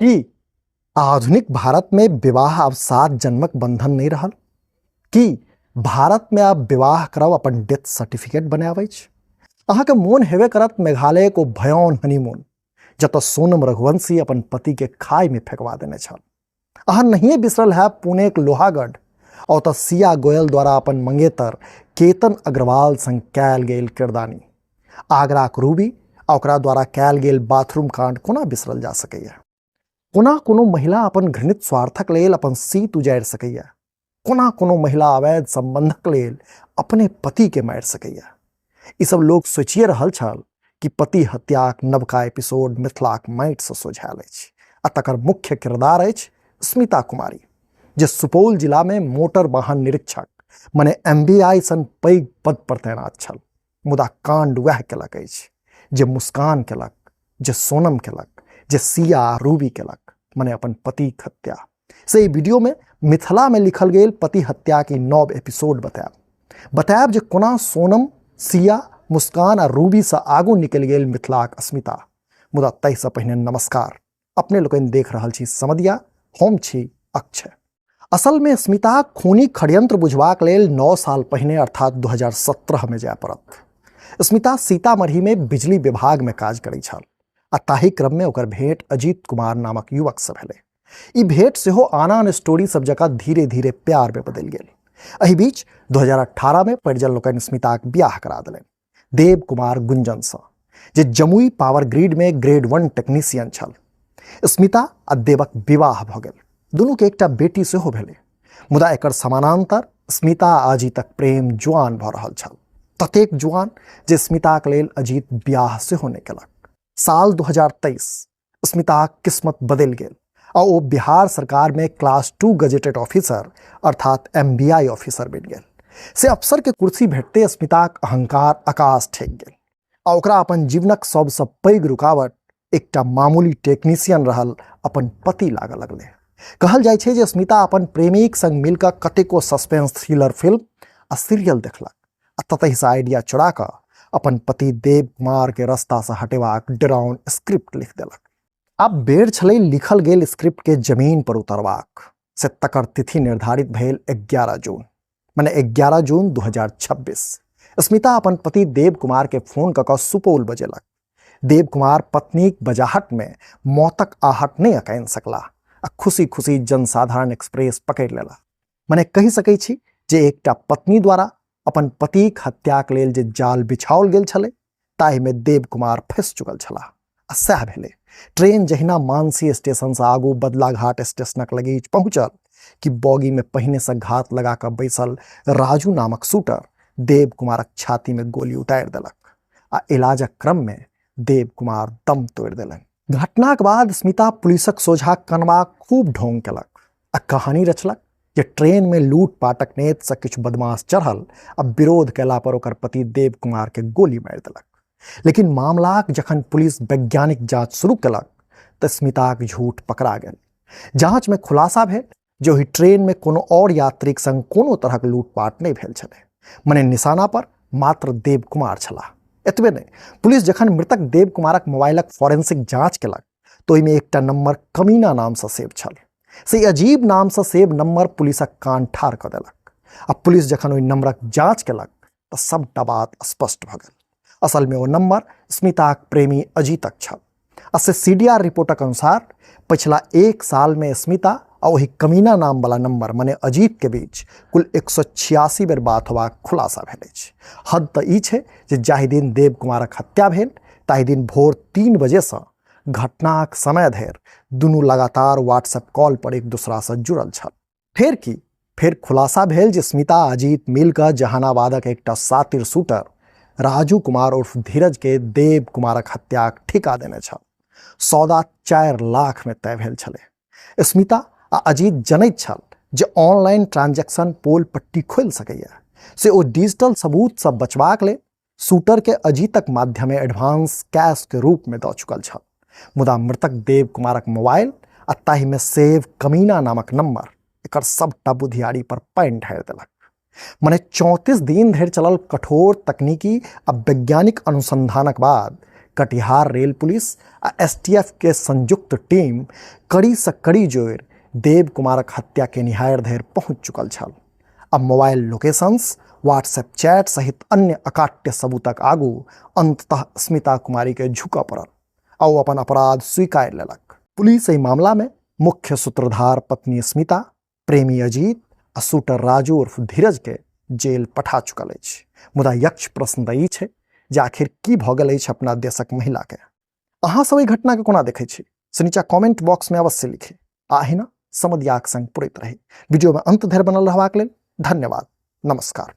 कि आधुनिक भारत में विवाह अब सात जन्मक बंधन नहीं रहल, कि भारत में अब विवाह करब अपन डेथ सर्टिफिकेट बनाबै छै। अहाँके मोन हेबे करत मेघालय को भयान हनीमून, जतऽ सोनम रघुवंशी अपन पति के खाई में फेंकवा देने छल। अहाँ नहिए बिसरल है पुणे के लोहागढ़ और ओतऽ सिया गोयल द्वारा अपन मंगेतर केतन अग्रवाल संग कयल गेल किरदानी, आगरा के रूबी आ ओकरा द्वारा कयल गेल बाथरूम कांड कोना बिसरल जा सकैया। कोना कोनो महिला अपन घृणित स्वार्थक लेल अपन सीत उजाड़ि सकैया, कोना कोनो महिला अवैध संबंधक लेल अपने पति के मारि सकैया। ई सब लोग सोचिए रहल छल कि पति हत्याक नवका एपिसोड मिथिलाक माटि से सोझायल अछि आ तकर मुख्य किरदार अछि स्मिता कुमारी, जे सुपौल जिला में मोटर वाहन निरीक्षक मने MVI सन पैघ पद पर तैनात छल। मुदा कांड वह केलक अछि जे मुस्कान केलक, जे सोनम केलक, जे सिया आ रूबी केलक, मने अपन पति हत्या। से वीडियो में मिथिला में लिखल गेल पति हत्या की नव एपिसोड बतायब जे कोना सोनम, सिया, मुस्कान आ रूबी से आगू निकल गेल मिथिलाक अस्मिता। मुदा तै से पहिने नमस्कार, अपने लोकनि देख रहल छी समधिया, हम छी अक्षय। असल में स्मिताक खूनी षड्यंत्र बुझबाक लेल 9 साल पहिने अर्थात 2017 में जाय पड़त। स्मिता सीतामढ़ी में बिजली विभाग में काज करै छल आ ताहि क्रम में ओकर भेंट अजीत कुमार नामक युवक से भेलै। ई भेंट सेहो आन स्टोरी सब जकाँ धीरे धीरे प्यार में बदलि गेल। एहि बीच 2018 में परिजन लोकनि स्मिताक बियाह करा देलनि देव कुमार गुंजन सँ, जे जमुई पावर ग्रिड में ग्रेड 1 टेक्नीशियन छल। स्मिता आ देवक विवाह भ गेल, दुनू के एकटा बेटी सेहो भेलै। मुदा एकर समानांतर स्मिता आ अजीतक प्रेम जुआन भ रहल छल, ततेक जुआन जे स्मिताक लेल अजीत बियाह सेहो नहि केलक। साल 2023 स्मिताक किस्मत बदलि गेल आ ओ बिहार सरकार में क्लास 2 गजेटेड ऑफिसर अर्थात MVI ऑफिसर बनि गेल। से अफसर के कुर्सी भेटते स्मिताक अहंकार आकाश ठेक गेल आ ओकरा अपन जीवनक सबसँ पैघ रुकावट एकटा मामूली टेक्नीशियन रहल अपन पति लागऽ लगलै। कहल जाइ छै जे स्मिता अपन प्रेमीक संग मिलकर कतेको सस्पेंस थ्रिलर फिल्म आ सीरियल देखलक आ ततहि से आइडिया चुरा कऽ अपन पति देव कुमार के रास्ता से हटेबाक डराउन स्क्रिप्ट लिख देलक। आब बेर छलै लिखल गेल स्क्रिप्ट के जमीन पर उतरबाक। से तकर तिथि निर्धारित भेल 11 जून, मने 11 जून 2026। स्मिता अपन पति देव कुमार के फोन कऽ सुपौल बजेलक। देव कुमार पत्नीक बजाहट में मौतक आहट नहीं अकाइन सकला आ खुशी खुशी जनसाधारण एक्सप्रेस पकड़ लेला। मने कहि सकै छी जे एकटा पत्नी द्वारा अपन पतिक हत्याक लेल जे जाल बिछाओल गेल छलै ताहि में देव कुमार फंस चुकल छलाह। आ सएह भेलै। ट्रेन जहिना मानसी स्टेशन से आगू बदलाघाट स्टेशनक लगीच पहुंचल कि बॉगी में पहिने से घात लगा कऽ बैसल राजू नामक शूटर देव कुमारक छाती में गोली उतारि देलक आ इलाजक क्रम में देव कुमार दम तोड़ि देलनि। घटनाक बाद स्मिता पुलिसक सोझा कनबा खूब ढोंग केलक आ कहानी रचलक जे ट्रेन में लूटपाटक नेत से किछु बदमाश चढ़ल आ विरोध कैला पर ओकर पति देव कुमार के गोली मारि देलक। लेकिन मामलाक जखन पुलिस वैज्ञानिक जांच शुरू केलक तऽ स्मिताक झूठ पकड़ा गेल। जांच में खुलासा भेल जे ओहि ट्रेन में कोनो और यात्रीक संग कोनो तरहक लूटपाट नहीं भेल छलै, मने निशाना पर मात्र देव कुमार छलाह। एतबे नहीं, पुलिस जखन मृतक देव कुमारक मोबाइलक फॉरेंसिक जांच केलक तो ओहिमे एकटा नंबर कमीना नाम से सेव छल। से अजीब नाम से सेव नंबर पुलिसक कान ठार कऽ देलक आ पुलिस जखन ओहि नंबरक जांच केलक तऽ सबटा बात स्पष्ट भऽ गेल। असल में ओ नंबर स्मिताक प्रेमी अजीतक छल आ से CDR रिपोर्टक अनुसार पिछला 1 साल में स्मिता आ ओहि कमीना नाम वाला नंबर मने अजीत के बीच कुल 186 बेर बात होबाक खुलासा भेल अछि। हद तऽ ई छै जे जाहि दिन देव कुमारक हत्या भेल ताहि दिन भोर 3 बजे से घटनाक समय धरि दुनू लगातार व्हाट्सएप कॉल पर एक दूसरा से जुड़ल छल। फेर की, फेर खुलासा भेल जे स्मिता आ अजीत मिलकर जहानाबादक एकटा सातिर शूटर राजू कुमार उर्फ धीरज के देव कुमारक हत्याक ठिका देने छल। सौदा 4 लाख में तय भेल छलै। स्मिता आ अजीत जनैत छल जे ऑनलाइन ट्रांजैक्शन पोल पट्टी खोलि सकैया। से ओ डिजिटल सबूत से बचबाक लेल शूटर के अजीतक माध्यमे एडवांस कैश के रूप में दऽ चुकल छल। मुदा मृतक देव कुमारक मोबाइल आ ताहि में सेव कमीना नामक नंबर एकर सबटा बुधियारी पर पानि ढारि देलक। मने 34 दिन धरि चलल कठोर तकनीकी आ वैज्ञानिक अनुसंधानक बाद कटिहार रेल पुलिस आ एसटीएफ के संयुक्त टीम कड़ी से कड़ी जोड़ देव कुमारक हत्या के निहार धरि पहुंच चुकल छल। अब मोबाइल लोकेशंस, व्हाट्सएप चैट सहित अन्य अकाट्य सबूतक आगू अंततः स्मिता कुमारी के झुकऽ पड़ल आ ओ अपन अपराध स्वीकार लेलक। पुलिस एहि मामला में मुख्य सूत्रधार पत्नी स्मिता, प्रेमी अजीत आ शूटर राजू उर्फ धीरज के जेल पठा चुकल अछि। मुदा यक्ष प्रश्न तऽ ई छै जे आखिर की भऽ गेल अछि अपना देशक महिला के। अहाँ सब एहि घटना के कोना देखै छी से नीचा कमेंट बॉक्स में अवश्य लिखी। आ अहिना समधियाक संग पुरैत रही। वीडियो में अंत धरि बनल रहबाक लेल धन्यवाद। नमस्कार।